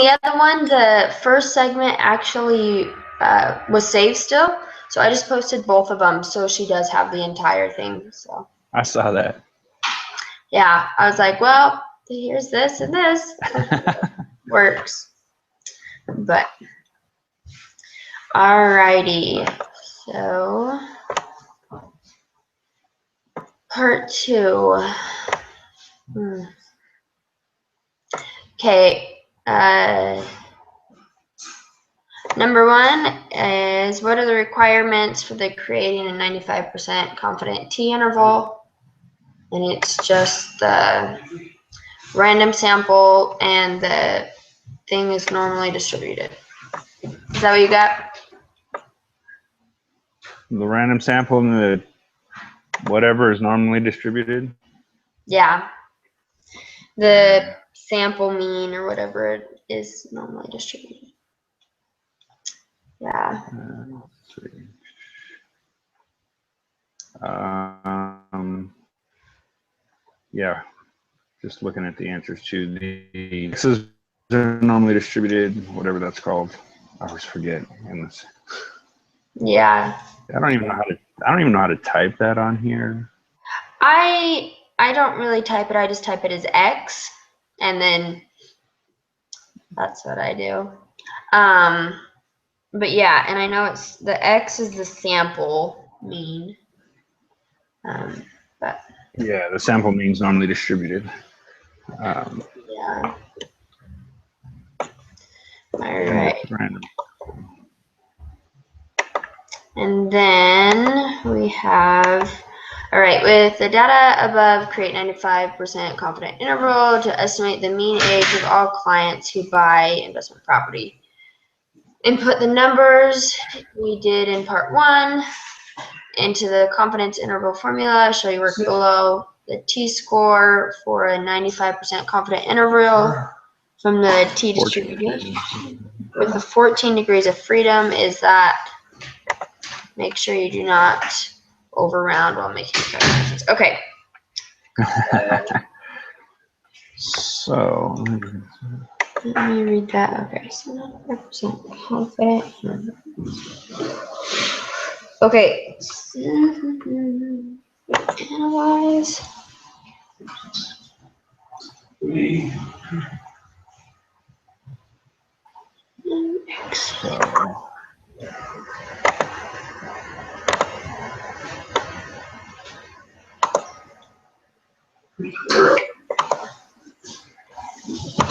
the other one, the first segment actually was saved still. So I just posted both of them, so she does have the entire thing. So I saw that. yeah, I was like, well, here's this and this. Works. But alrighty. So part 2. Okay. Number 1 is, what are the requirements for the creating a 95% confident t-interval? And it's just the random sample and the thing is normally distributed. Is that what you got? The random sample and the whatever is normally distributed. Yeah. The sample mean or whatever it is normally distributed. Yeah. Let's see. Yeah, just looking at the answers to the X's are normally distributed, whatever that's called. I always forget. Yeah. I don't even know how to type that on here. I don't really type it. I just type it as X, and then that's what I do. But yeah, and I know it's the X is the sample mean. But Yeah, the sample means normally distributed. yeah. All right. Random. And then we have, all right, with the data above, create 95% confident interval to estimate the mean age of all clients who buy investment property. Input the numbers we did in part 1 into the confidence interval formula. Show you work below. The t-score for a 95% confident interval from the t-distribution with the 14 degrees of freedom is that make sure you do not overround while making calculations. Okay. So let me read that. Okay, so 95% confident. Okay. Analyze.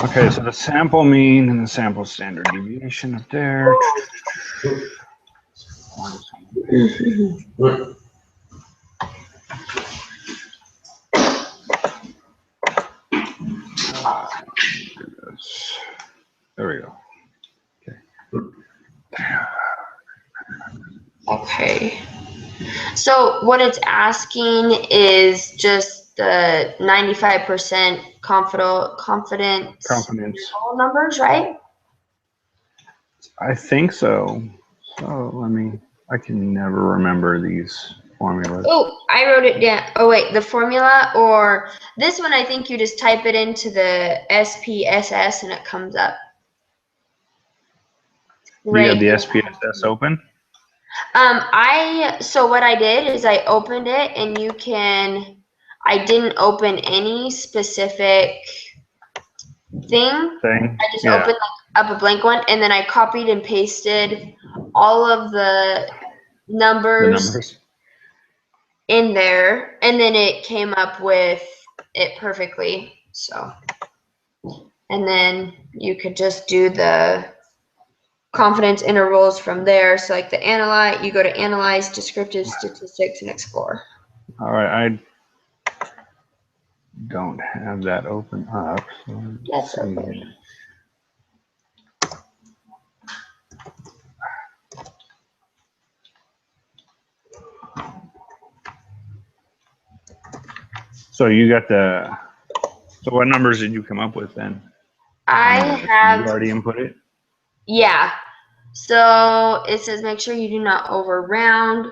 Okay, so the sample mean and the sample standard deviation up there. There we go. Okay. So what it's asking is just the 95% confidence numbers, right? I think so. So I can never remember these formulas. Oh, I wrote it down. Oh wait, the formula, or this one I think you just type it into the SPSS and it comes up. Right. You have the SPSS open? So what I did is I opened it and I didn't open any specific thing. I just opened up a blank one and then I copied and pasted all of the numbers in there and then it came up with it perfectly. So, and then you could just do the confidence intervals from there. So like the analyze, you go to analyze, descriptive statistics, and explore. All right, I don't have that open up. So That's okay. So you got so what numbers did you come up with then? I have. You already input it? Yeah. So it says make sure you do not overround.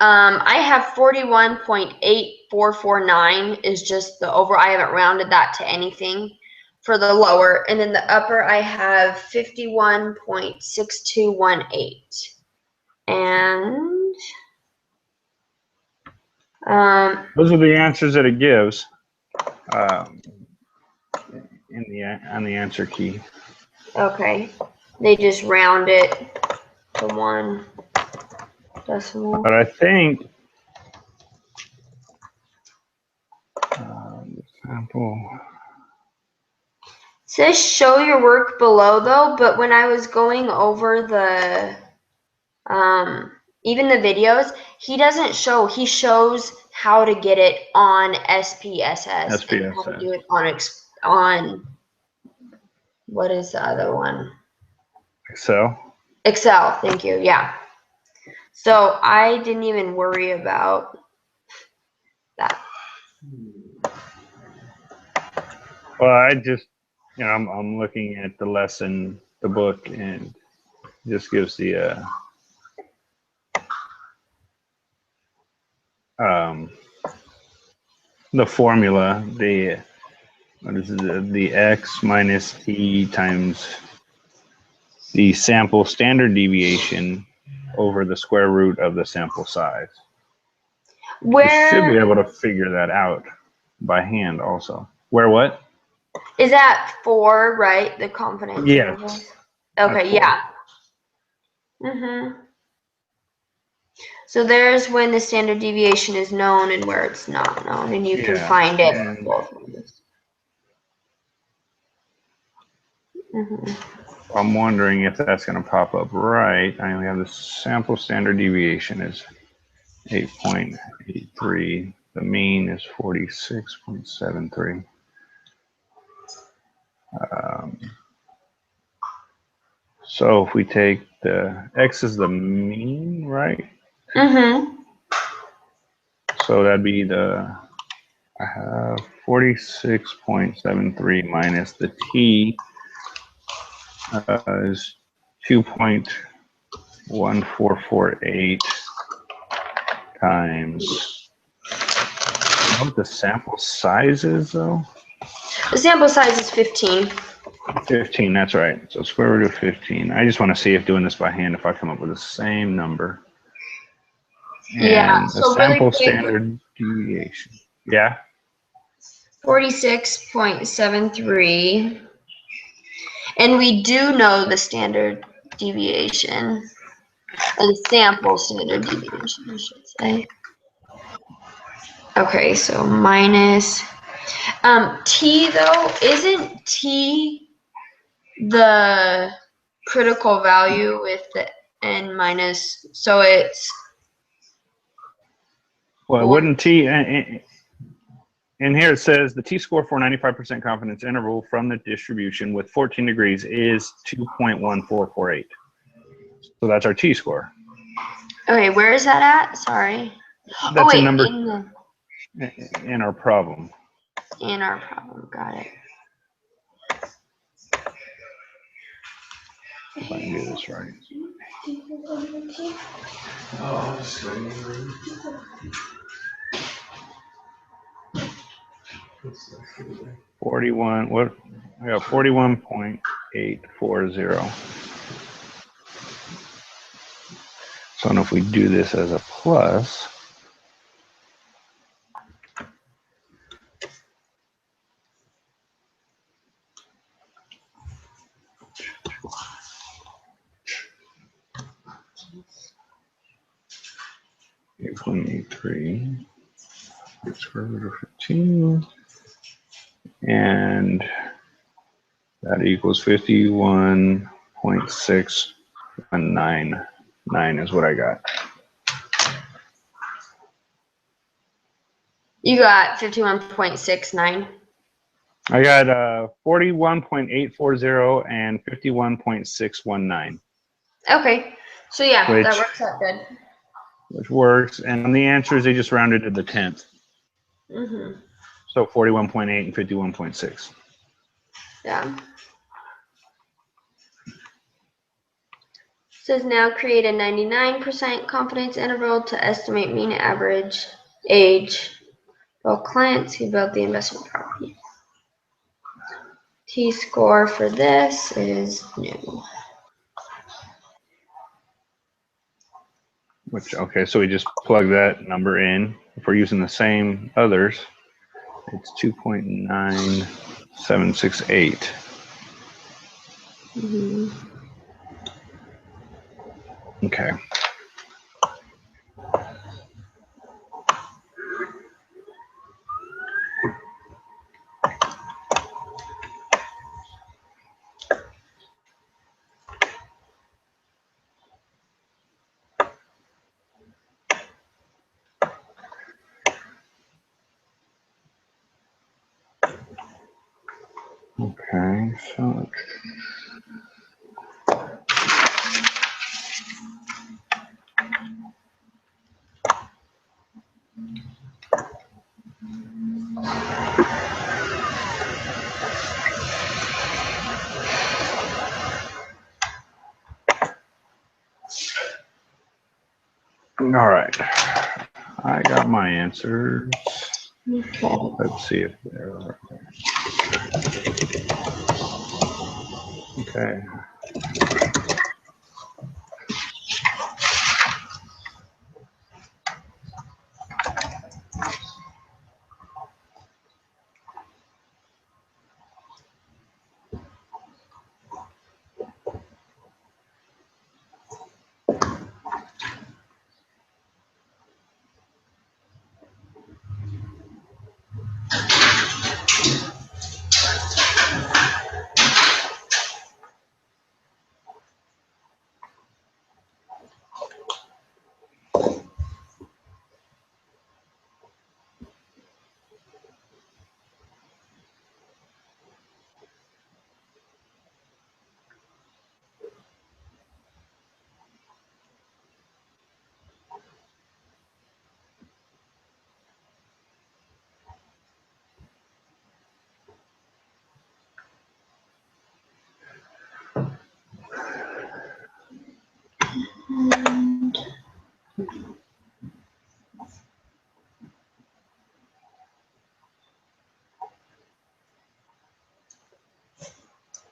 I have 41.8449 is just the over. I haven't rounded that to anything for the lower, and then the upper I have 51.6218. And those are the answers that it gives on the answer key. okay, they just round it to 1 decimal. But I think sample. It says show your work below though, but when I was going over the even the videos, he doesn't show. He shows how to get it on SPSS and how to do it on what is the other one? Excel. Excel. Thank you. Yeah. So I didn't even worry about that. Well, I just, I'm looking at the lesson, the book, and it just gives the formula, the x minus t times the sample standard deviation over the square root of the sample size. You should be able to figure that out by hand also. Where what? Is that 4, right? The confidence intervals? Yes. Okay, yeah. So there's when the standard deviation is known and where it's not known, and you can find it in both ways. I'm wondering if that's going to pop up right. I only have the sample standard deviation is 8.83. The mean is 46.73. So if we take the x is the mean, right? So that'd be I have 46.73 minus the t is 2.1448 times. I don't know what the sample size is though. The sample size is 15. 15, that's right. So square root of 15. I just want to see if doing this by hand, if I come up with the same number. And so the sample really standard deviation. Yeah. 46.73. And we do know the standard deviation. Or the sample standard deviation, I should say. Okay, so minus t though, isn't t the critical value with the n minus, so it's Well, wouldn't t in here it says the t-score for 95% confidence interval from the distribution with 14 degrees is 2.1448. So that's our t-score. Okay, where is that at? Sorry. That's a number in our problem. In our problem, got it. If I can do this right. 41. What? I got 41.840. So if we do this as a plus, .83 square root of 15, and that equals 51.6199 is what I got. You got 51.69. I got 41.840 and 51.619. Okay, so yeah, that works out good. Which works, and on the answers they just rounded to the 10th. So 41.8 and 51.6. Yeah. Says now create a 99% confidence interval to estimate mean average age of clients who built the investment property. T-score for this is new. Which, okay, so we just plug that number in. If we're using the same others, it's 2.9768. Mm-hmm. Okay. Okay, so all right. I got my answers. Okay. Let's see if they're okay.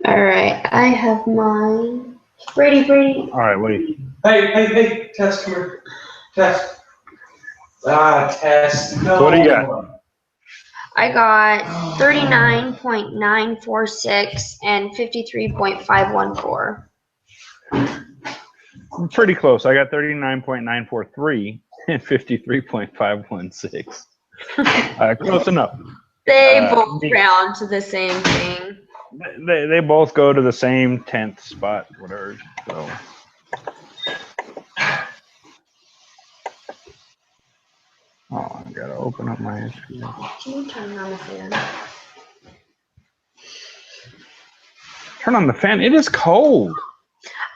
All right, I have mine. Brady. All right, wait. Hey, Tess, come here. Tess. Tess. No. So what do you got? I got 39.946 and 53.514. Pretty close. I got 39.943 and 53.516. Close enough. They both round to the same thing. They both go to the same 10th spot, whatever. So. Oh, I gotta open up my history. Can you turn on the fan? Turn on the fan. It is cold.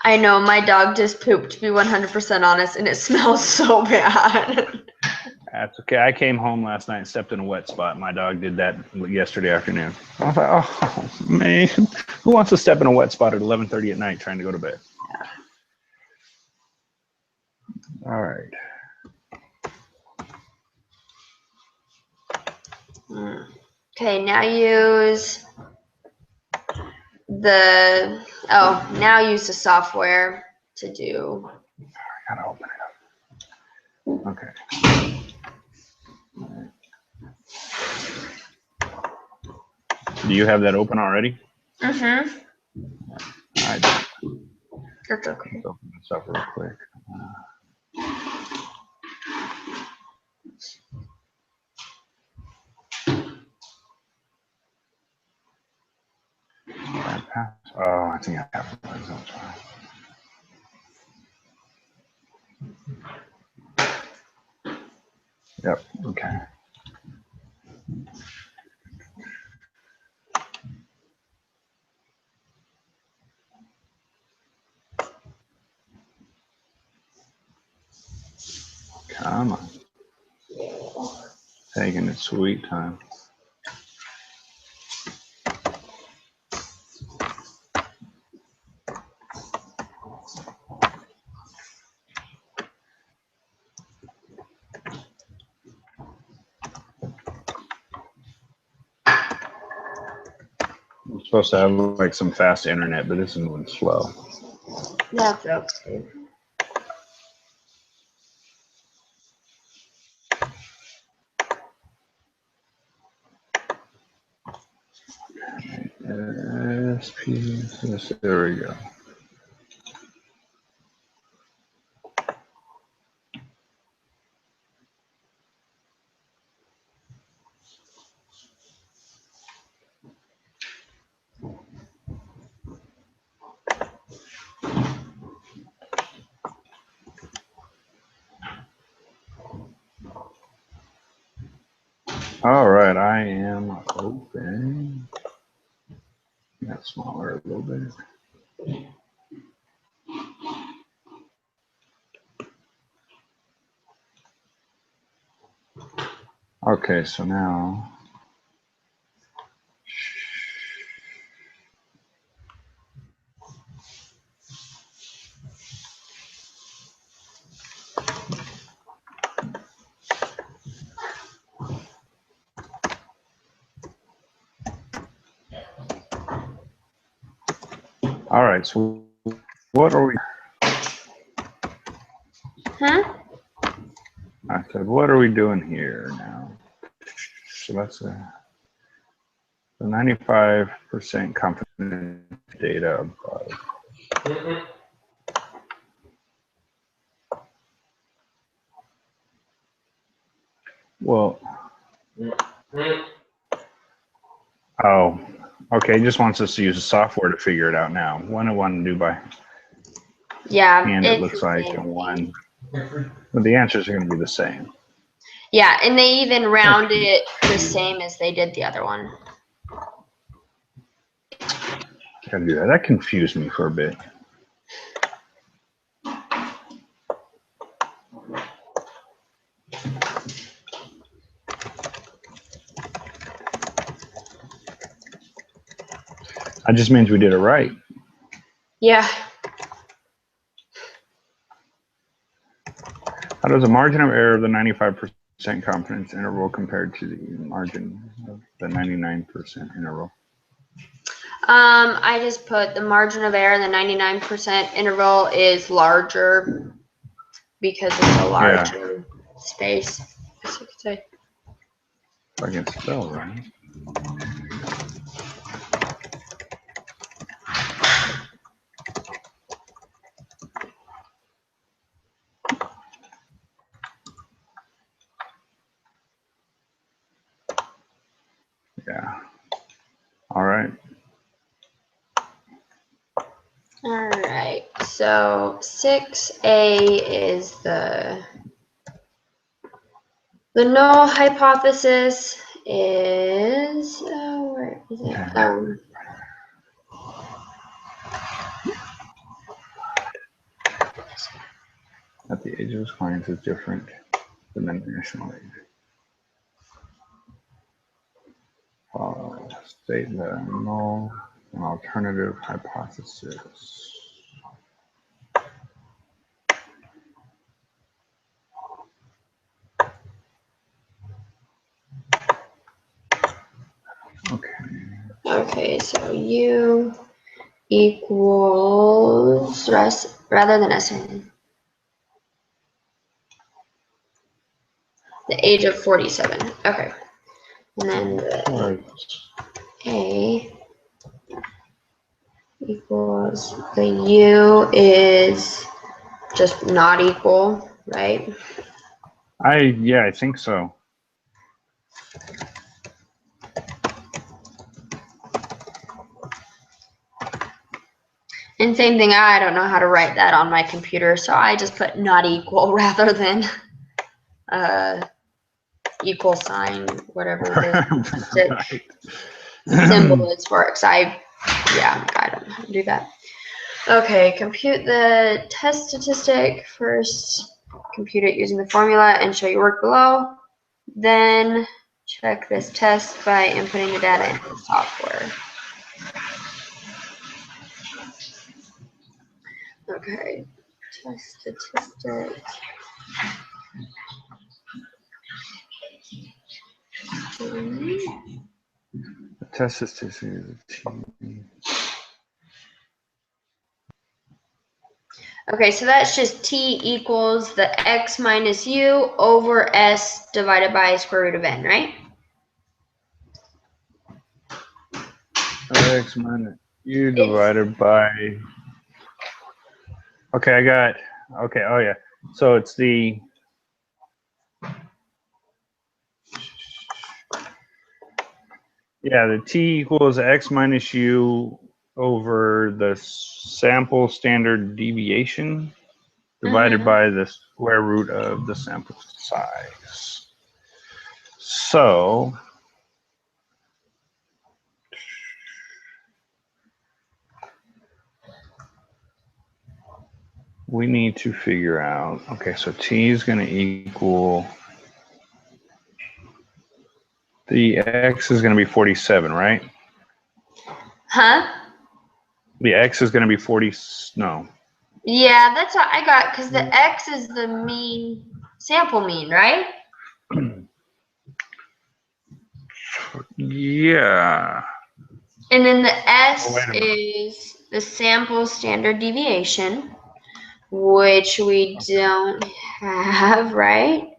I know, my dog just pooped, to be 100% honest, and it smells so bad. That's okay. I came home last night and stepped in a wet spot. My dog did that yesterday afternoon. I was like, oh, man. Who wants to step in a wet spot at 11:30 at night trying to go to bed? Yeah. All right. Okay, now use the software to do. I gotta open it up. Okay. Do you have that open already? Mm-hmm. I do. That's okay. Let's open this up real quick. Oh, I think I have it. Yep. Okay. Come on. Taking its sweet time. supposed to have like some fast internet, but this is moving slow. That's okay. There we go. All right, I am open. That's smaller a little bit. Okay, so now. All right, so what are we? Huh? I said, what are we doing here now? So that's the 95% confidence data above. Well, oh, okay. He just wants us to use the software to figure it out now. One and one do by hand, it looks like, and one. But the answers are going to be the same. Yeah, and they even round it the same as they did the other one. Gotta do that. That confused me for a bit. That just means we did it right. Yeah. How does the margin of error of the 95% confidence interval compared to the margin of the 99% interval? I just put the margin of error in the 99% interval is larger because it's a larger space, I guess you could say. If I can spell right. Yeah. All right. All right. So 6A is the null hypothesis is where is it? At the age of his clients is different than the national age. State the null and alternative hypothesis. Okay, so U equals rather than estimated. The age of 47. Okay. And then the A equals the U is just not equal, right? I think so. And same thing, I don't know how to write that on my computer, so I just put not equal rather than equal sign, whatever the symbol is for it, because I don't know how to do that. Okay, compute the test statistic first, compute it using the formula and show your work below. Then check this test by inputting the data into the software. Okay, test statistic. The test this to see the T. Okay, so that's just T equals the X minus U over S divided by square root of N, right? X minus U divided by. Okay, I got. Okay, oh yeah. So it's the. Yeah, the T equals X minus U over the sample standard deviation divided by the square root of the sample size. So we need to figure out, okay, so T is going to equal, the X is going to be 47, right? Huh? The X is going to be 40, no. Yeah, that's what I got, because the X is the mean, sample mean, right? Yeah. And then the S is the sample standard deviation, which we don't have, right?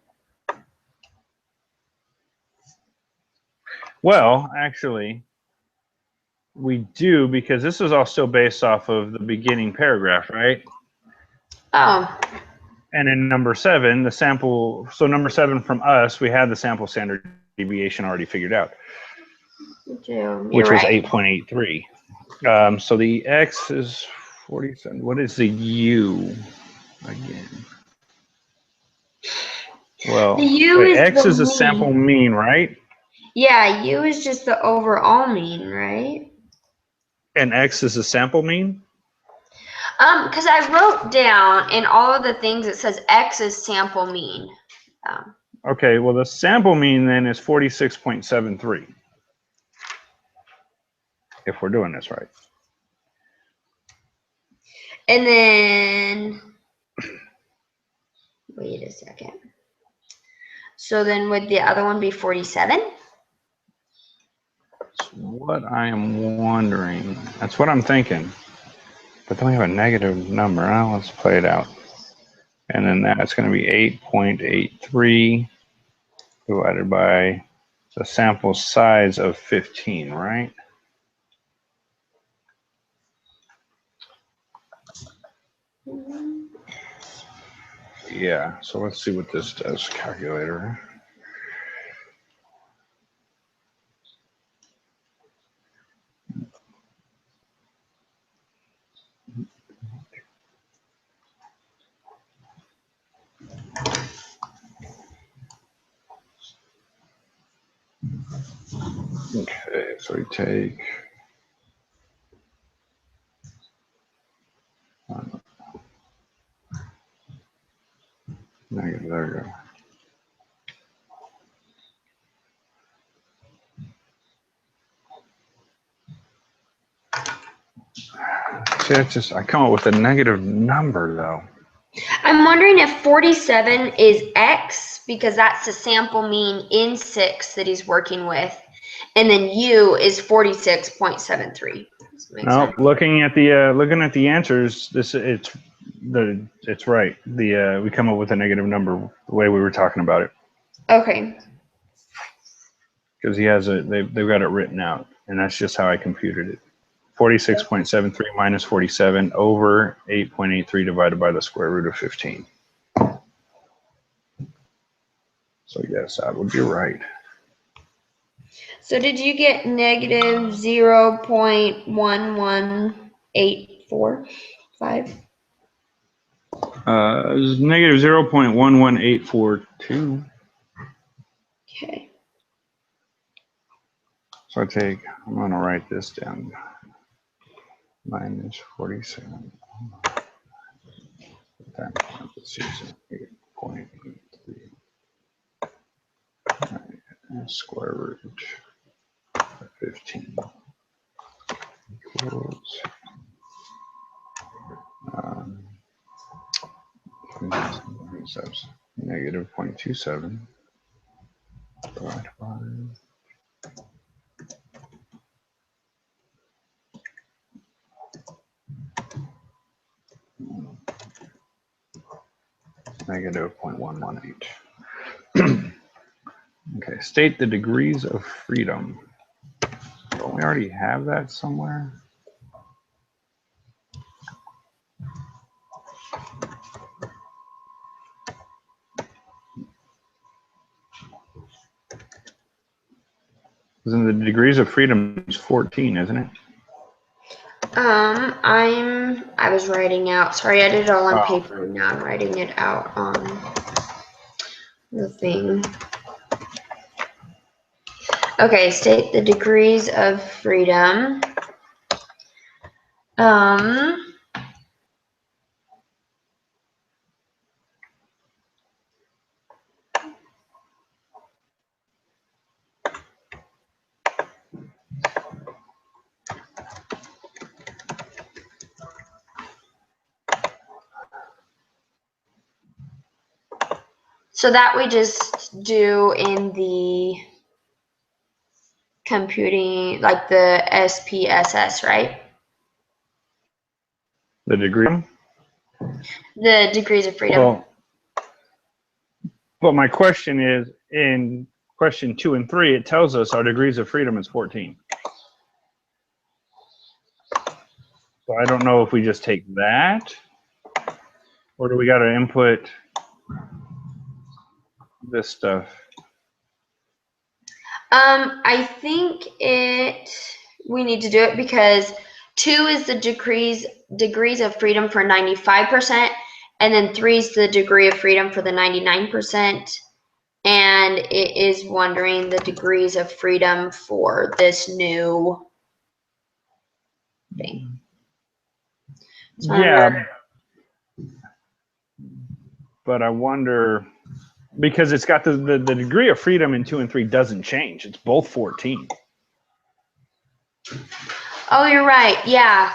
Well, actually, we do, because this is all still based off of the beginning paragraph, right? Oh. And in number 7, the sample, so number 7 from us, we had the sample standard deviation already figured out, which was 8.83. So the X is 47. What is the U again? Well, the U wait, is X the is a mean. sample mean, right? Yeah, U is just the overall mean, right? And X is a sample mean? Because I wrote down in all of the things it says X is sample mean. Okay, well, the sample mean then is 46.73. If we're doing this right. And then, wait a second. So then would the other one be 47? That's what I am wondering. That's what I'm thinking. But then we have a negative number. Now let's play it out. And then that's going to be 8.83 divided by the sample size of 15, right? Yeah, so let's see what this does, calculator. Okay, so we take negative, there we go. See, that's just, I come up with a negative number though. I'm wondering if 47 is X, because that's the sample mean in 6 that he's working with. And then U is 46.73. No, looking at the answers, it's right. We come up with a negative number the way we were talking about it. Okay. Because they've got it written out, and that's just how I computed it. 46.73 minus 47 over 8.83 divided by the square root of 15. So yes, that would be right. So did you get negative 0.11845? Negative 0.11842. Okay. So I'm going to write this down. Minus 47. Times parentheses 8.83. Square root of 15 equals negative 0.27 divided by Negative 0.118. Okay, state the degrees of freedom. Don't we already have that somewhere? Isn't the degrees of freedom is 14, isn't it? I was writing out. Sorry, I did it all on Oh. paper. Now I'm writing it out on the thing. Okay, state the degrees of freedom. So that we just do in the computing, like the SPSS, right? The degree? The degrees of freedom. Well, my question is, in question 2 and 3, it tells us our degrees of freedom is 14. So I don't know if we just take that, or do we got to input this stuff? I think we need to do it because 2 is the degrees of freedom for 95%, and then 3 is the degree of freedom for the 99%, and it is wondering the degrees of freedom for this new thing. So Yeah, but I wonder, because it's got the degree of freedom in 2 and 3 doesn't change. It's both 14. Oh, you're right. Yeah.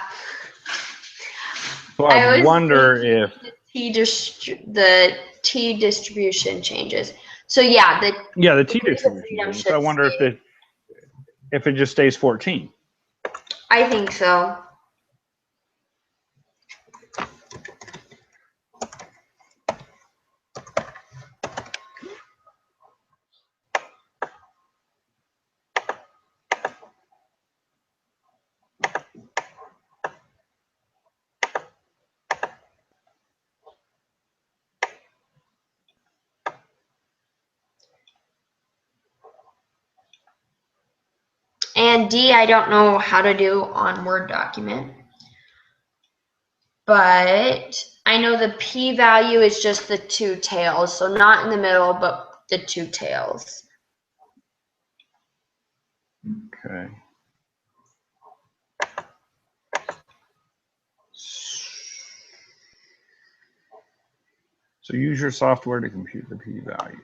So I wonder if the T distribution changes. So yeah, the T distribution. So I should wonder if it just stays 14. I think so. And D, I don't know how to do on Word document. But I know the p-value is just the 2 tails. So not in the middle, but the 2 tails. Okay. So use your software to compute the p-value.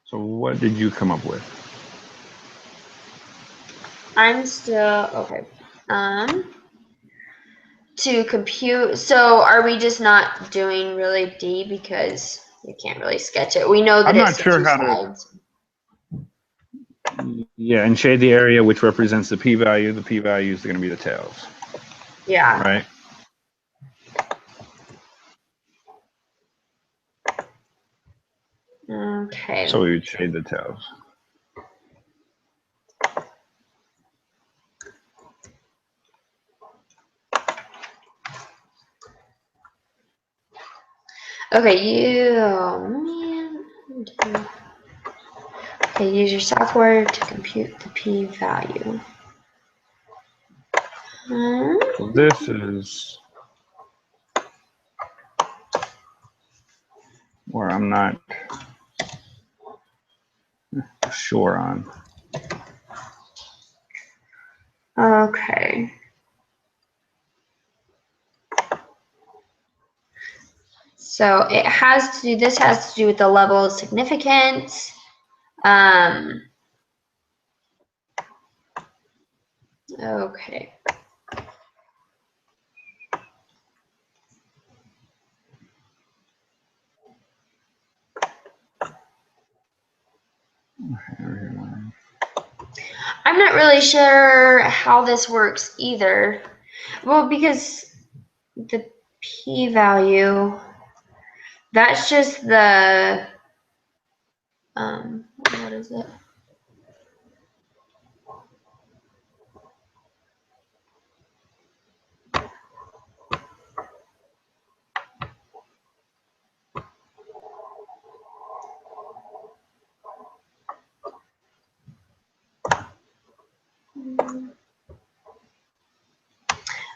So what did you come up with? I'm still okay. To compute. So are we just not doing really D because you can't really sketch it? We know that I'm not it's sure 2 how sides. Yeah, and shade the area which represents the p-value. The p-value is going to be the tails. Yeah. Right. Okay. So we would shade the tails. Okay, okay, use your software to compute the p-value. So this is where I'm not sure on. Okay. So it has to do, this has to do with the level of significance. Okay. I'm not really sure how this works either. Well, because the p-value, that's just the, what is it?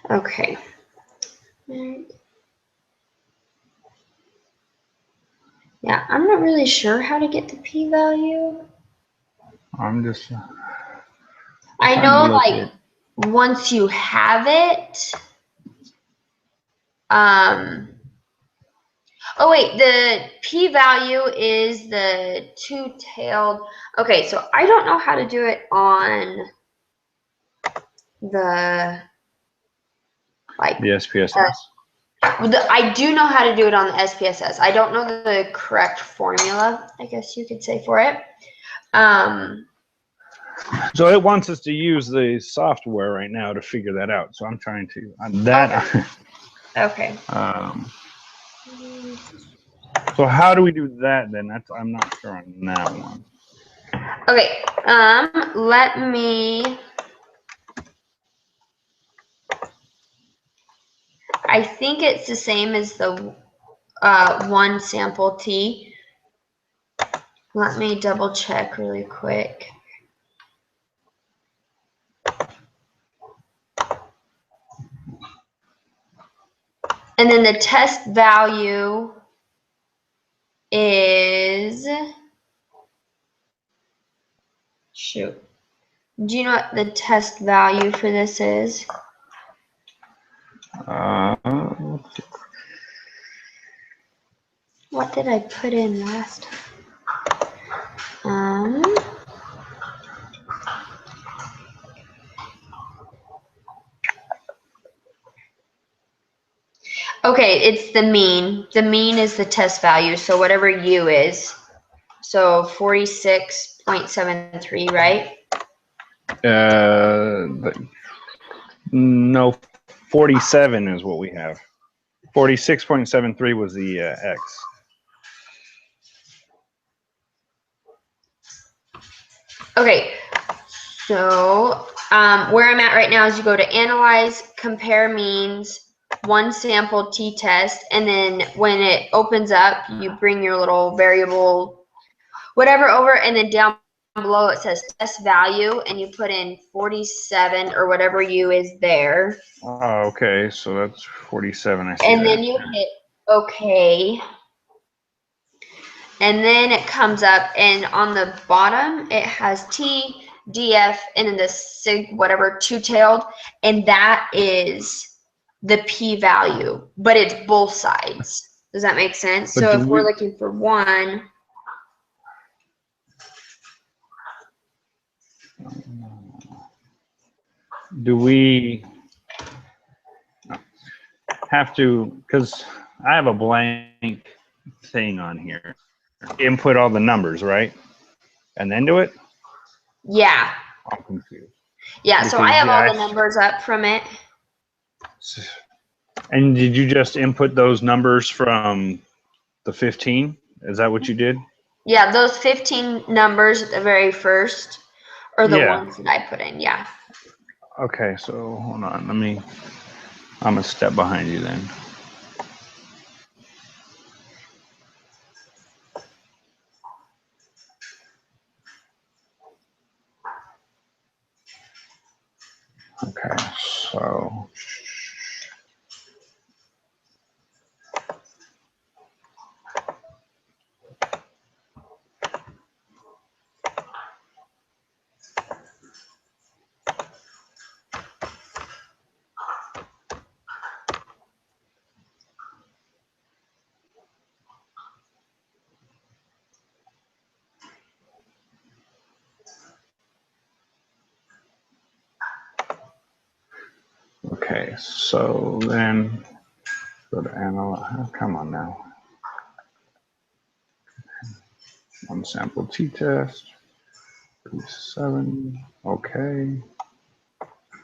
Okay. Yeah, I'm not really sure how to get the p-value. I'm just. I know, like, once you have it, oh wait, the p-value is the two-tailed. Okay, so I don't know how to do it on the, like, the SPSS. I do know how to do it on the SPSS. I don't know the correct formula, I guess you could say, for it. So it wants us to use the software right now to figure that out. So I'm trying to that. Okay. So how do we do that then? I'm not sure on that one. Okay. Let me. I think it's the same as the one sample T. Let me double check really quick. And then the test value is, shoot. Do you know what the test value for this is? What did I put in last time? Okay, it's the mean. The mean is the test value, so whatever U is. So 46.73, right? No, 47 is what we have. 46.73 was the X. Okay, so where I'm at right now is you go to Analyze, Compare Means, One Sample T-Test, and then when it opens up, you bring your little variable, whatever over, and then down below it says Test Value, and you put in 47 or whatever U is there. Oh, okay, so that's 47. I see and that. then you hit OK. And then it comes up, and on the bottom, it has T, DF, and then the sig, whatever, two-tailed, and that is the p-value, but it's both sides. Does that make sense? But So if we're looking for one, do we have to, because I have a blank thing on here, input all the numbers, right? And then do it? yeah. I'm confused. Yeah, so I have all the numbers up from it. And did you just input those numbers from the 15? Is that what you did? Yeah, those 15 numbers at the very first are the ones that I put in, yeah. Okay, so hold on. I'm a step behind you then. Okay, so okay, so then go to analyze. Come on now. One sample t-test. 37. Okay.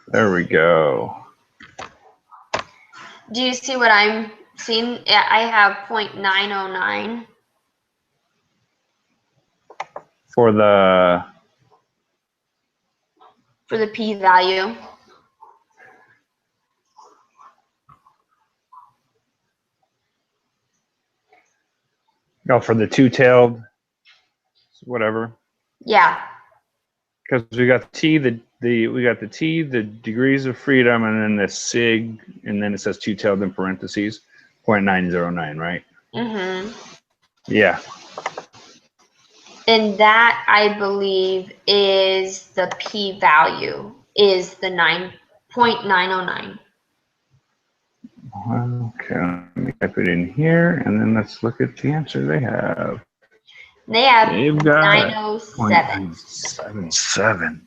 There we go. Do you see what I'm seeing? I have 0.909. For the p-value. for the two-tailed, whatever. Yeah. Because we got the T, the degrees of freedom, and then the sig, and then it says two-tailed in parentheses, 0.909, right? Mm-hmm. Yeah. And that, I believe, is the p-value, is the 0.909. Okay, let me type it in here, and then let's look at the answer they have. They have They've got 907. 0.977.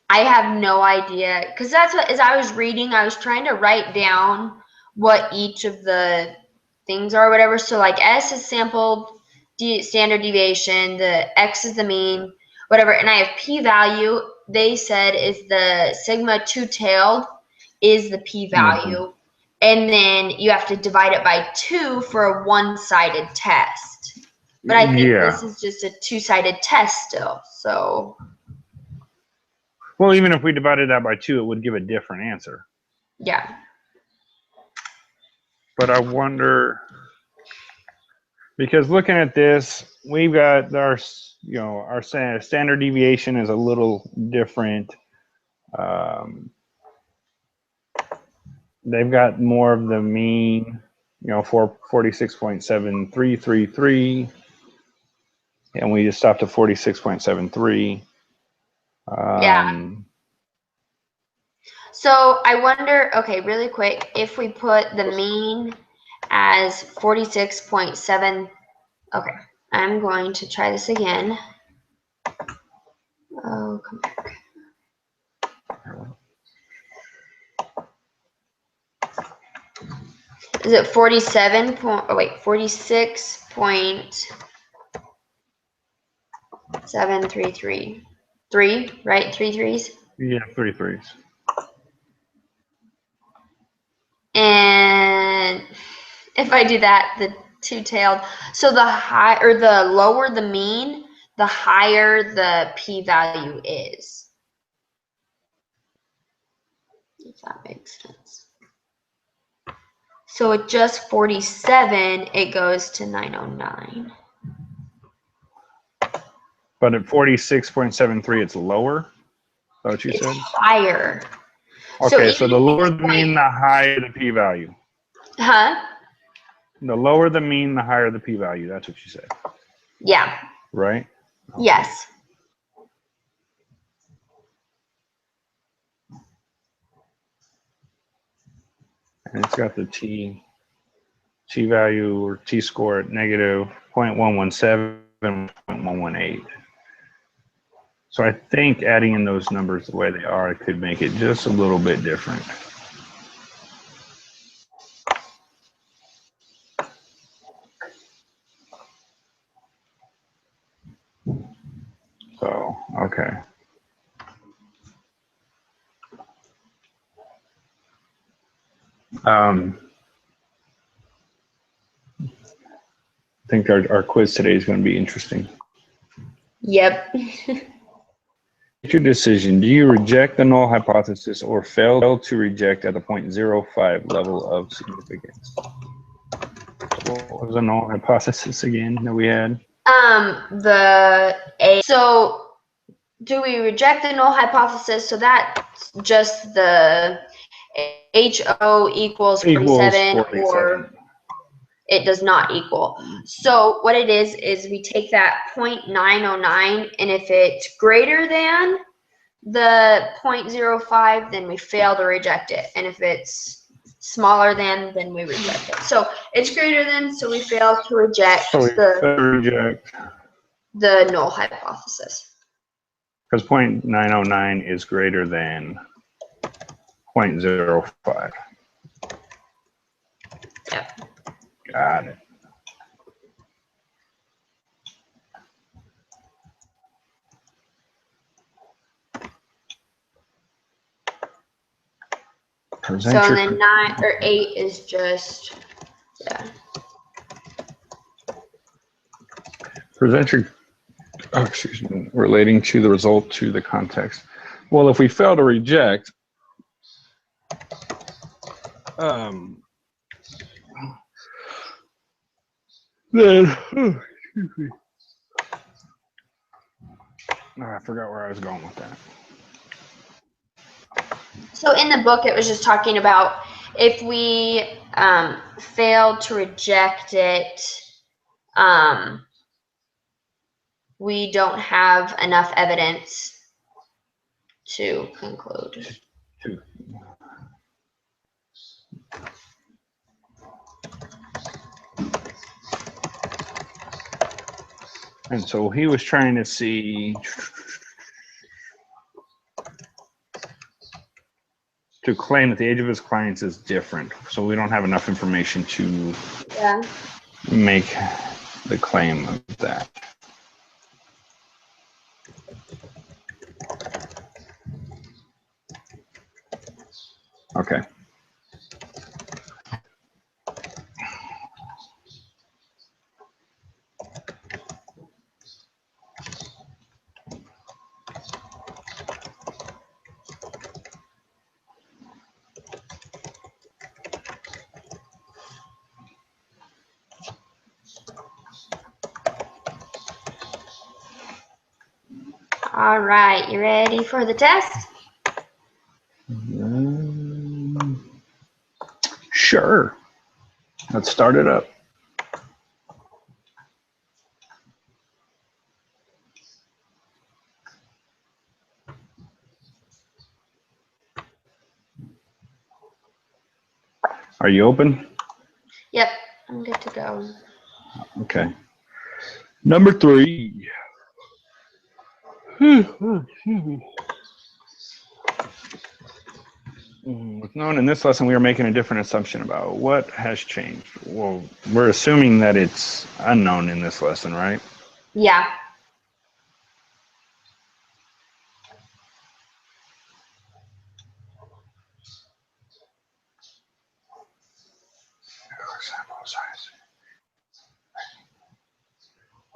I have no idea, because that's what, as I was reading, I was trying to write down what each of the things are, or whatever. So like S is sample standard deviation, the X is the mean, whatever. And I have p-value. They said is the sigma two-tailed is the p-value. Mm-hmm. And then you have to divide it by 2 for a one-sided test. But I think this is just a two-sided test still. So. Well, even if we divided that by 2, it would give a different answer. Yeah. But I wonder, because looking at this, we've got our standard deviation is a little different. They've got more of the mean, for 46.7333, and we just stopped at 46.73. Yeah. So I wonder, okay, really quick, if we put the mean as 46.7, okay, I'm going to try this again. Oh, come back. Is it 46.733? 3, right? 3 threes? Yeah, 3 threes. And if I do that, the two-tailed, so the lower the mean, the higher the p-value is. If that makes sense. So at just 47, it goes to 909. But at 46.73, it's lower? Is that what you It's said? higher. Okay, so the lower the mean, the higher the p-value. Huh? The lower the mean, the higher the p-value. That's what you said. Yeah. Right? Okay. Yes. And it's got the t-value or t-score at negative 0.117, 0.118. So I think adding in those numbers the way they are, it could make it just a little bit different. So, okay. I think our quiz today is going to be interesting. Yep. Make your decision. Do you reject the null hypothesis or fail to reject at the 0.05 level of significance? What was the null hypothesis again that we had? So do we reject the null hypothesis? So that's just the HO equals 47, or it does not equal. So what it is we take that 0.909, and if it's greater than the 0.05, then we fail to reject it. And if it's smaller than, then we reject it. So it's greater than, so we fail to reject the null hypothesis. Because 0.909 is greater than 0.05. Yep. Got it. Present So your then 9 or 8 is just, yeah. present your excuse me, relating to the result to the context. Well, if we fail to reject, then excuse me. Oh, I forgot where I was going with that. So in the book, it was just talking about if we failed to reject it, we don't have enough evidence to conclude. And so he was trying to see to claim that the age of his clients is different. So we don't have enough information to make the claim of that. Okay. All right, you ready for the test? Sure. Let's start it up. Are you open? Yep, I'm good to go. Okay. Number 3. With known in this lesson, we are making a different assumption about what has changed. Well, we're assuming that it's unknown in this lesson, right? Yeah.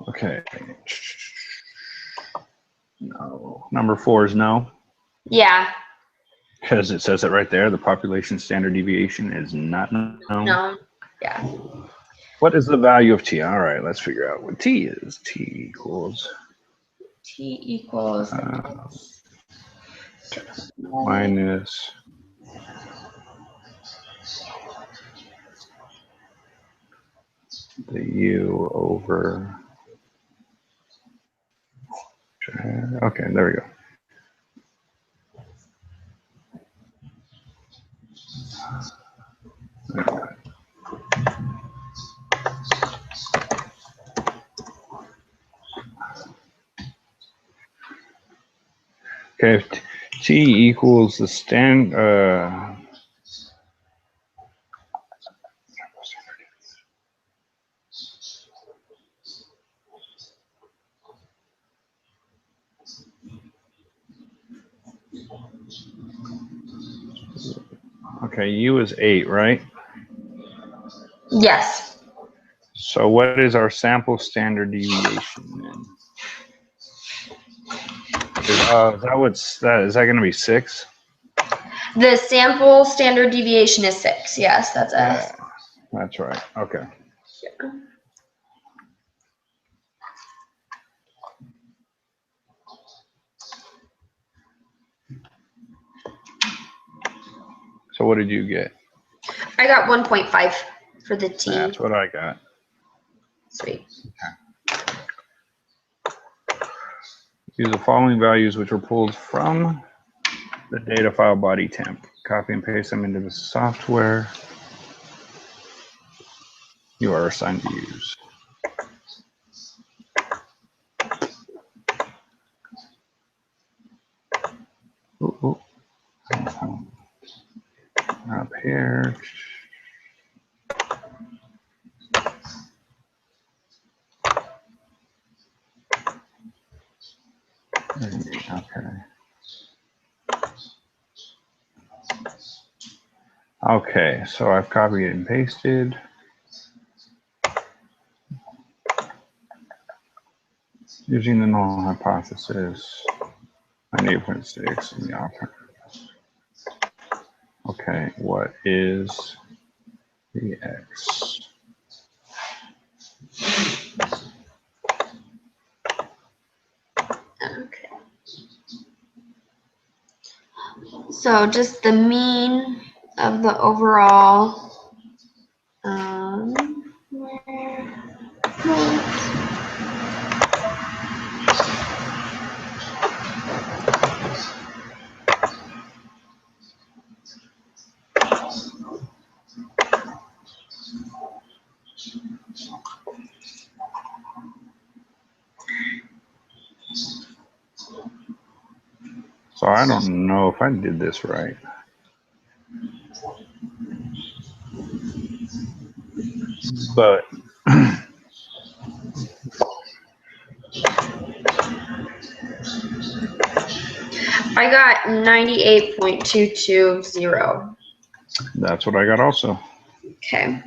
Okay. No. Number 4 is no. Yeah. Because it says it right there. The population standard deviation is not known. No. Yeah. What is the value of t? All right, let's figure out what t is. T equals minus the u over. Okay, there we go. Okay, if t equals the okay, u is 8, right? Yes. So what is our sample standard deviation then? Is that going to be 6? The sample standard deviation is 6. Yes, that's S. Yeah, that's right. Okay. Yeah. So what did you get? I got 1.5 for the T. That's what I got. Sweet. Use the following values which were pulled from the data file body temp. Copy and paste them into the software you are assigned to use. Ooh. Up here. Okay. Okay, so I've copied and pasted. Using the null hypothesis, 98.6 in the alternative. Okay, what is the x? Okay. So just the mean of the overall. So I don't know if I did this right. But I got 98.220. that's what I got also. Okay.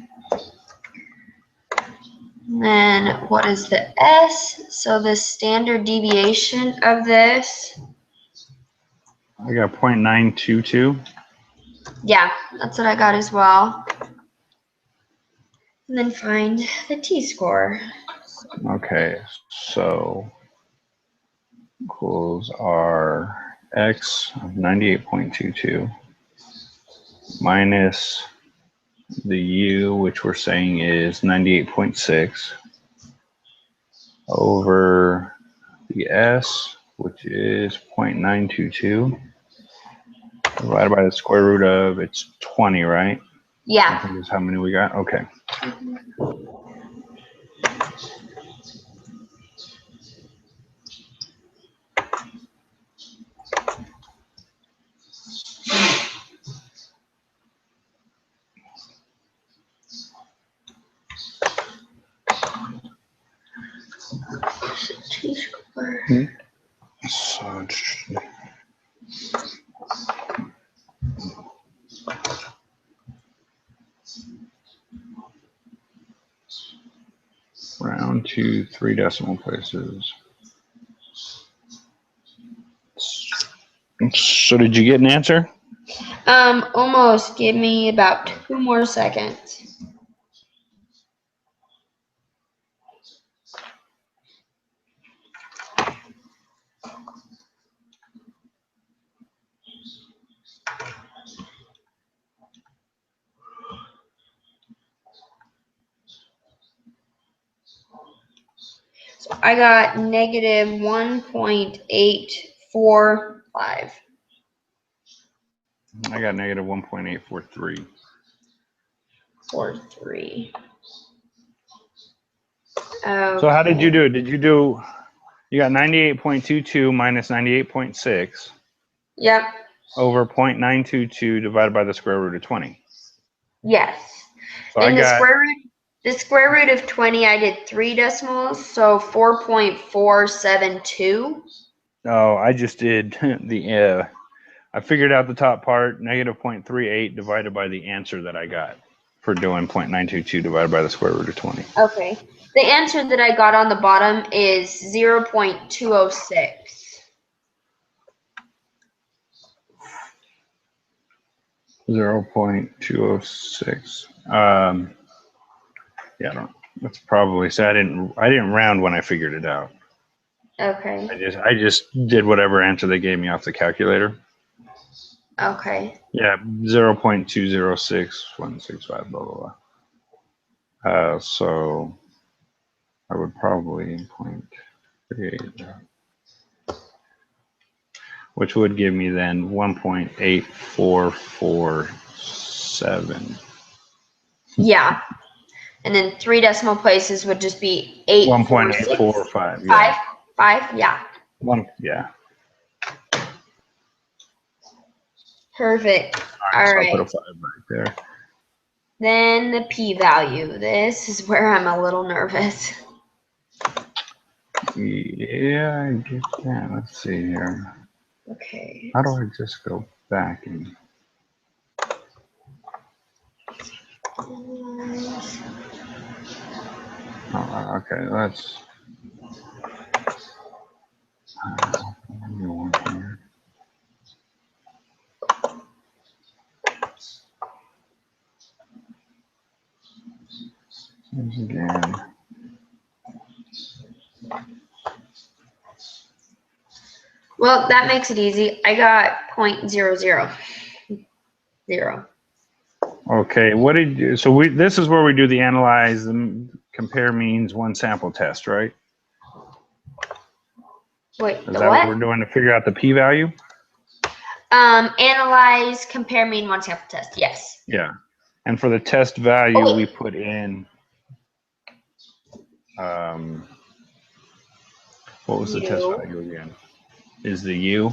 Then what is the S? So the standard deviation of this. I got 0.922. Yeah, that's what I got as well. And then find the t-score. Okay, so equals our x of 98.22 minus the u, which we're saying is 98.6, over the s, which is 0.922, divided by the square root of, it's 20, right? Yeah. I think is how many we got. Okay. T-score. So round to 3 decimal places. So did you get an answer? Almost. Give me about 2 more seconds. So I got negative 1.845. I got negative 1.843. 43. So how did you do it? You got 98.22 minus 98.6 Yep. over 0.922 divided by the square root of 20. Yes. So And I got the square root of 20, I did 3 decimals, so 4.472. oh, I just did the I figured out the top part, negative 0.38 divided by the answer that I got for doing 0.922 divided by the square root of 20. Okay. The answer that I got on the bottom is 0.206. 0.206. Yeah, I don't. That's probably so. I didn't round when I figured it out. Okay. I just did whatever answer they gave me off the calculator. Okay. Yeah, 0.206165, blah blah blah. So I would probably 0.38, which would give me then 1.8447. Yeah. And then 3 decimal places would just be 846. 1.845. Yeah. 5. Yeah. Yeah. Perfect. All So right. I'll put a 5 right there. Then the p-value. This is where I'm a little nervous. Yeah, I get that. Let's see here. Okay. How do I just go back and Oh, okay, let's. Again. Well, that makes it easy. I got 0.000. Okay, what did you, so we, this is where we do the analyze, the compare means, one sample test, right? Wait, Is the that what we're what? doing to figure out the p-value? Analyze, compare, mean, one sample test. Yes. Yeah. And for the test value, Oh, we put in, what was the test U. value again? Is the U,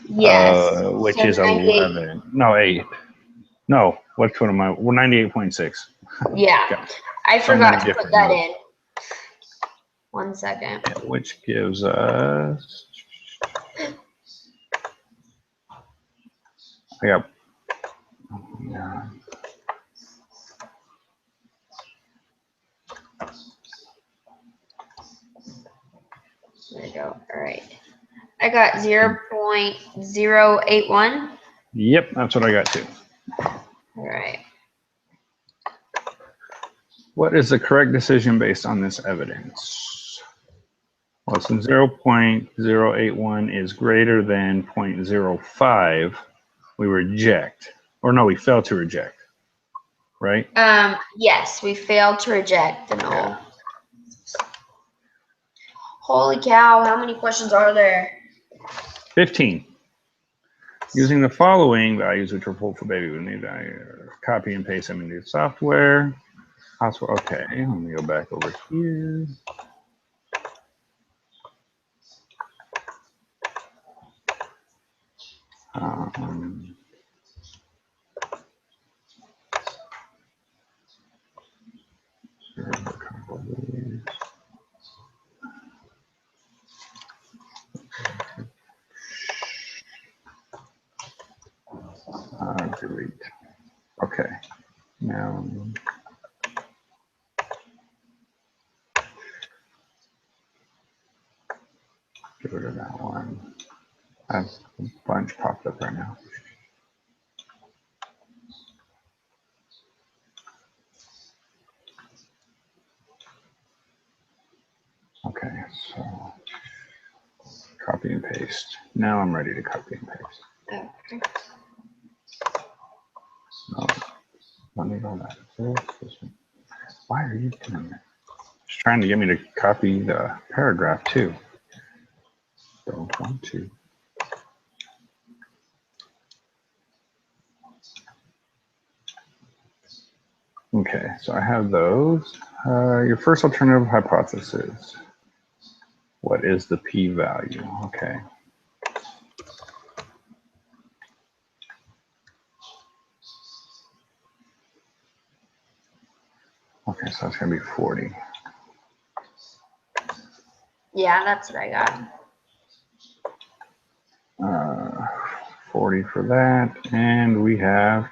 Yes. which So is 98. 11, no, 8. No, what am I, well, 98.6. Yeah. Got I so many forgot to put different that notes. in. 1 second. Which gives us, I got, yeah. There we go. All right. I got 0.081. Yep, that's what I got too. All right. What is the correct decision based on this evidence? Well, since 0.081 is greater than 0.05, we reject. Or no, we fail to reject, right? Yes, we failed to reject the null. Yeah. Holy cow, how many questions are there? 15. Using the following values, which are pulled for baby, we need to copy and paste them into the software. Okay, let me go back over here. Delete. Okay, now get rid of that one. I have a bunch popped up right now. Okay, so copy and paste. Now I'm ready to copy and paste. Okay. No, let me go back. This one. Why are you doing that? Just trying to get me to copy the paragraph too. Don't want to. Okay, so I have those. Your first alternative hypothesis. What is the p-value? Okay. Okay, so it's going to be 40. Yeah, that's what I got. 40 for that. And we have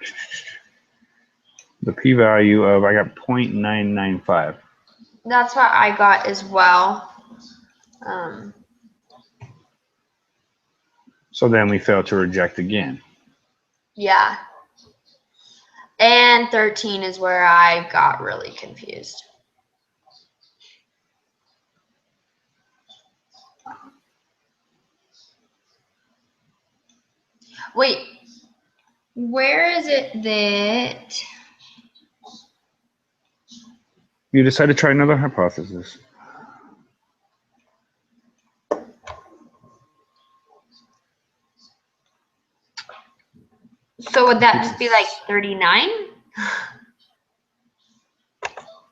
the p-value of, I got 0.995. That's what I got as well. So then we fail to reject again. Yeah. And 13 is where I got really confused. Wait, where is it that You decide to try another hypothesis. so would that just be like 39?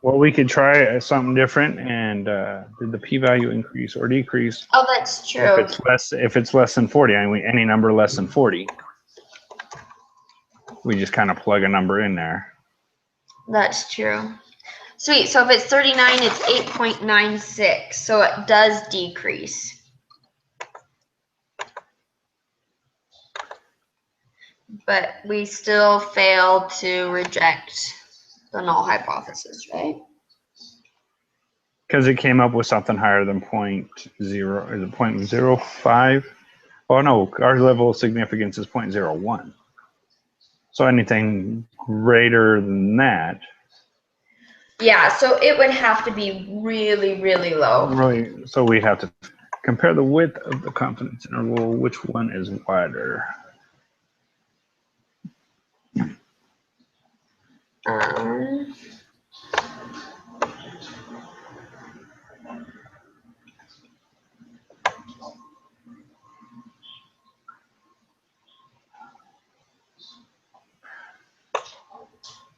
Well, we could try something different. And did the p-value increase or decrease? Oh, that's true. If it's less than 40, I mean, any number less than 40, we just kind of plug a number in there. That's true. Sweet. So if it's 39, it's 8.96. So it does decrease. But we still fail to reject. the null hypothesis, right? Because it came up with something higher than 0.0, is it 0.05? Oh no, our level of significance is 0.01. So anything greater than that. Yeah, so it would have to be really, really low. Really, so we have to compare the width of the confidence interval. Which one is wider?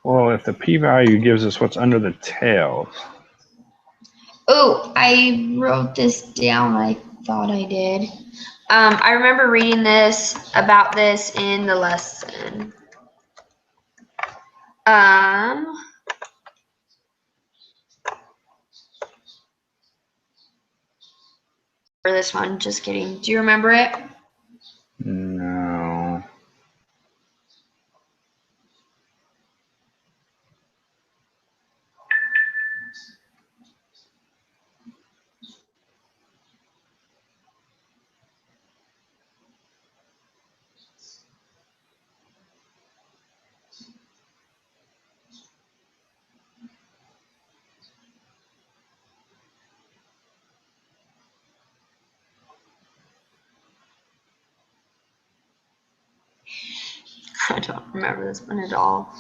Well, if the p-value gives us what's under the tails. Oh, I wrote this down. I thought I did. I remember reading about this in the lesson. For this one, just kidding. Do you remember it? No. I don't remember this one at all.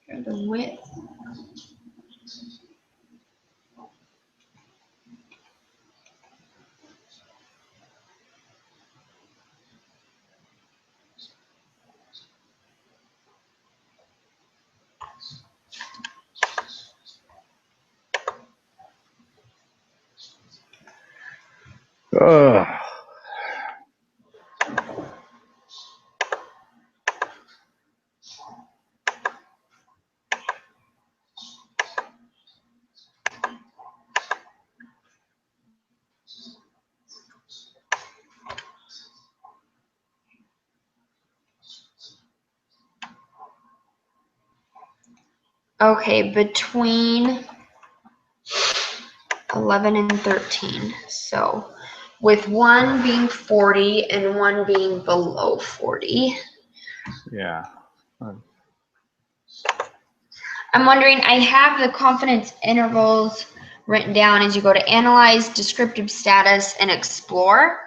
The width. Ugh. Okay, between 11 and 13. So with one being 40 and one being below 40. Yeah. I'm wondering, I have the confidence intervals written down as you go to analyze, descriptive status, and explore.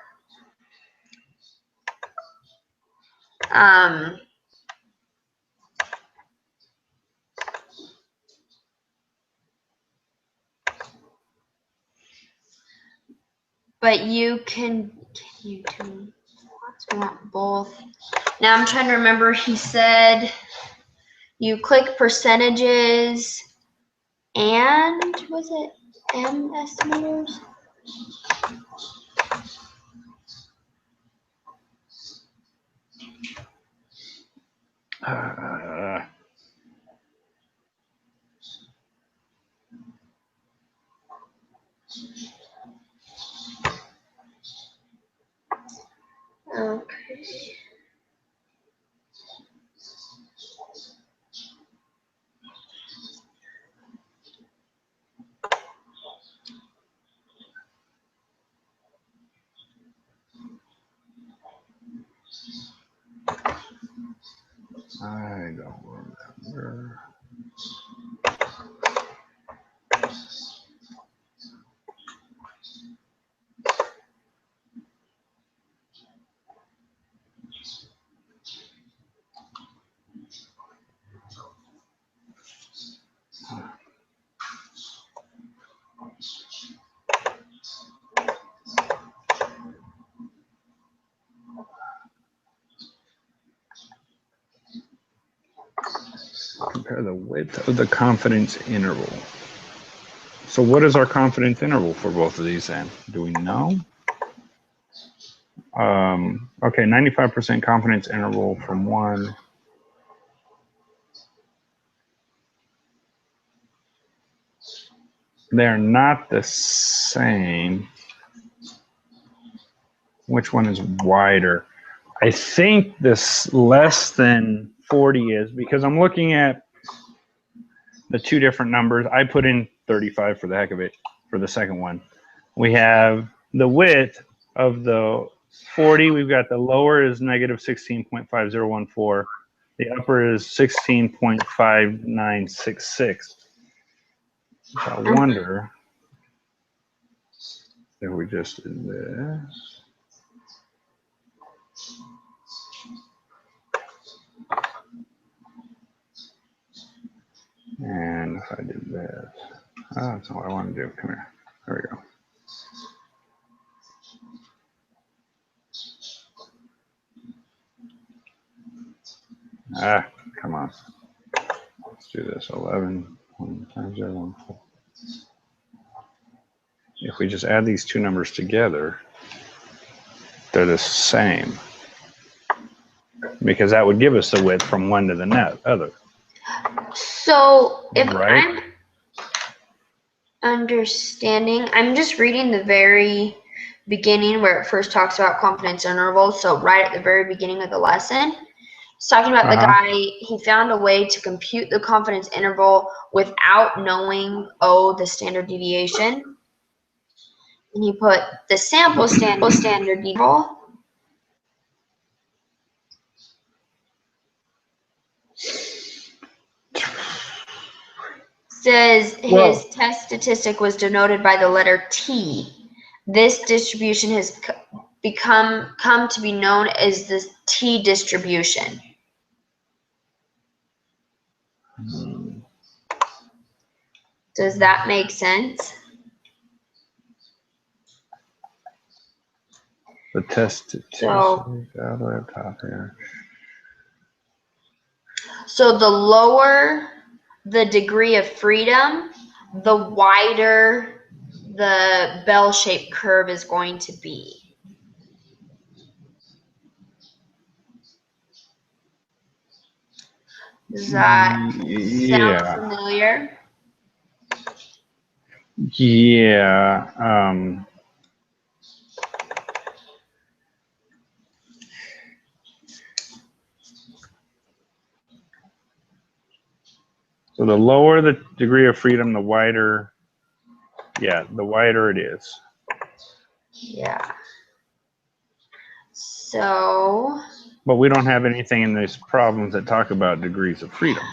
But you can you do want both. Now I'm trying to remember, he said you click percentages and was it M estimators? Okay. I don't remember. Compare the width of the confidence interval. So what is our confidence interval for both of these then? Do we know? Okay, 95% confidence interval from one. They're not the same. Which one is wider? I think this less than 40 is because I'm looking at the two different numbers. I put in 35 for the heck of it for the second one. We have the width of the 40. We've got the lower is negative 16.5014. The upper is 16.5966. I wonder if we just did this. And if I did this, oh, that's not what I want to do. Come here. There we go. Ah, come on. Let's do this. 11 times 0, 4. If we just add these two numbers together, they're the same. Because that would give us the width from one to the other. So if right? I'm understanding, I'm just reading the very beginning where it first talks about confidence intervals. So right at the very beginning of the lesson, it's talking about the guy, he found a way to compute the confidence interval without knowing, the standard deviation. And he put the sample standard interval says his test statistic was denoted by the letter T. This distribution has come to be known as the T distribution. Does that make sense? The test statistic all the way up top here. So the lower the degree of freedom, the wider the bell-shaped curve is going to be. Does that sound familiar? Yeah. So the lower the degree of freedom, the wider, the wider it is. Yeah. So. But we don't have anything in these problems that talk about degrees of freedom.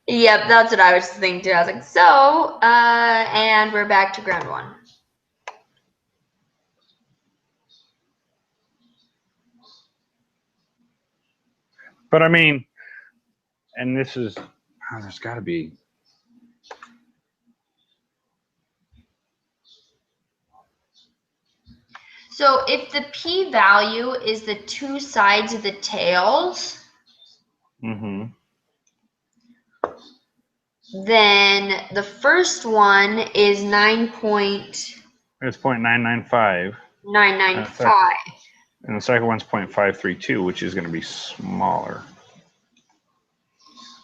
Yep, that's what I was thinking too. I was like, so, and we're back to ground one. But I mean, and this is, there's got to be. So if the p-value is the two sides of the tails, then the first one is It's 0.995. 995. And the second one's 0.532, which is going to be smaller.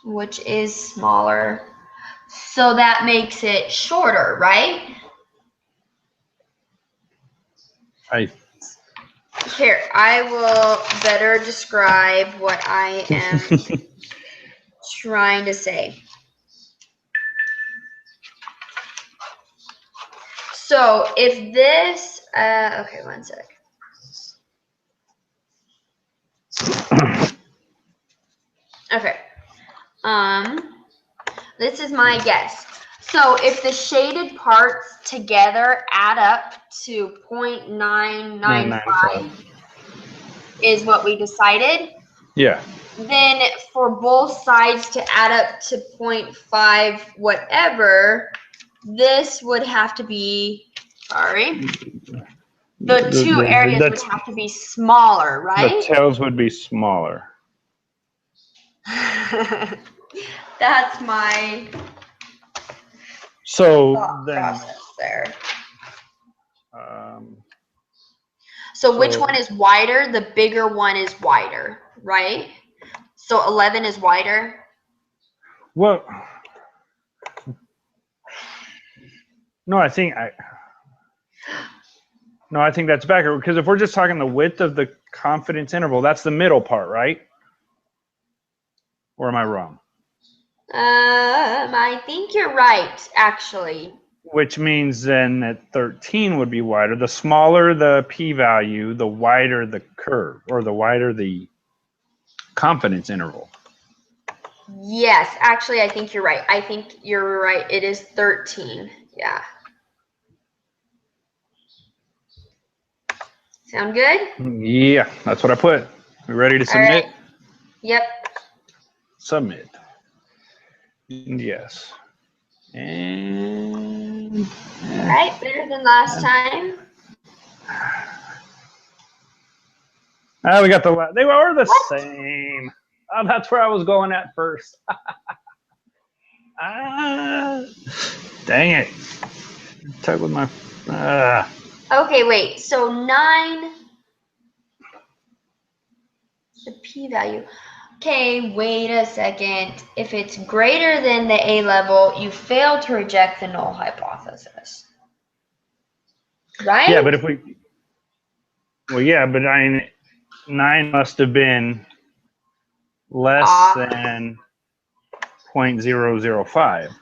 Which is smaller. So that makes it shorter, right? Here, I will better describe what I am trying to say. So if this, okay, one sec. Okay. This is my guess. So if the shaded parts together add up to 0.995 is what we decided. Yeah. Then for both sides to add up to 0.5 whatever, this would have to be, the two areas would have to be smaller, right? The tails would be smaller. That's my thought process there. So which one is wider? The bigger one is wider, right? So 11 is wider? Well, no, I think No, I think that's backward because if we're just talking the width of the confidence interval, that's the middle part, right? Or am I wrong? I think you're right, actually. Which means then that 13 would be wider. The smaller the p-value, the wider the curve, or the wider the confidence interval. Yes, actually, I think you're right. I think you're right. It is 13. Yeah. Sound good? Yeah, that's what I put. We ready to submit? All right. Yep. Submit. Yes. And All right, better than last time. we got they were the same. Oh, that's where I was going at first. Dang it. Tug with my. Okay, wait. So 9. The p-value. Okay, wait a second. If it's greater than the A level, you fail to reject the null hypothesis. Right? Yeah, but if we. Well, yeah, but 9 must have been less than 0.005.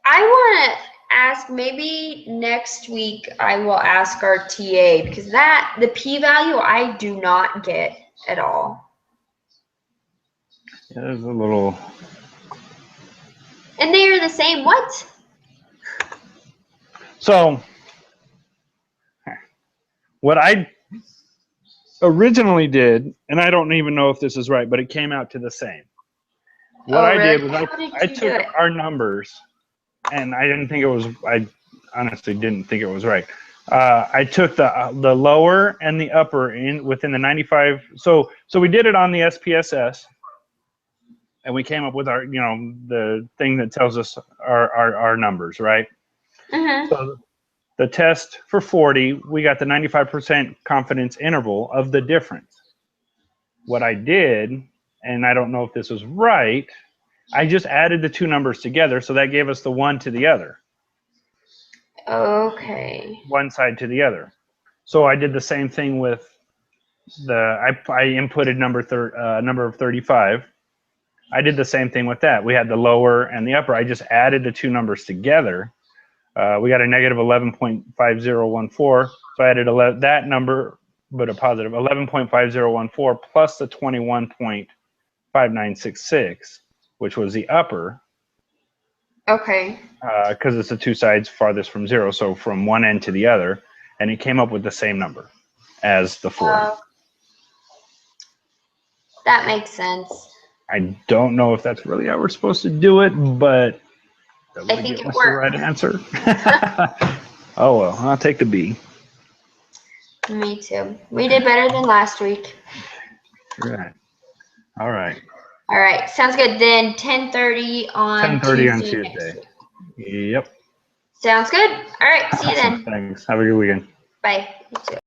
I want to ask, maybe next week I will ask our TA, because the p-value I do not get at all. Yeah, there's a little. And they are the same. What? So, what I originally did, and I don't even know if this is right, but it came out to the same. What I did was I took our numbers, and I didn't think it was. I honestly didn't think it was right. I took the lower and the upper within the 95. So we did it on the SPSS, and we came up with our the thing that tells us our numbers, right? Mm-hmm. So the test for 40, we got the 95% confidence interval of the difference. What I did, and I don't know if this was right, I just added the two numbers together, so that gave us the one to the other. Okay. One side to the other. So I did the same thing with I inputted number of 35. I did the same thing with that. We had the lower and the upper. I just added the two numbers together. We got a negative 11.5014. So I added that number, but a positive 11.5014 plus the 21.5966, which was the upper. Okay. Because it's the two sides farthest from zero, so from one end to the other, and it came up with the same number as the 40. That makes sense. I don't know if that's really how we're supposed to do it, but I think it worked. The right answer. Oh well, I'll take the B. Me too. We did better than last week. Right. All right. All right. Sounds good. Then 10:30 on 10:30 on Tuesday. Tuesday. Yep. Sounds good. All right. See you then. Thanks. Have a good weekend. Bye. You too.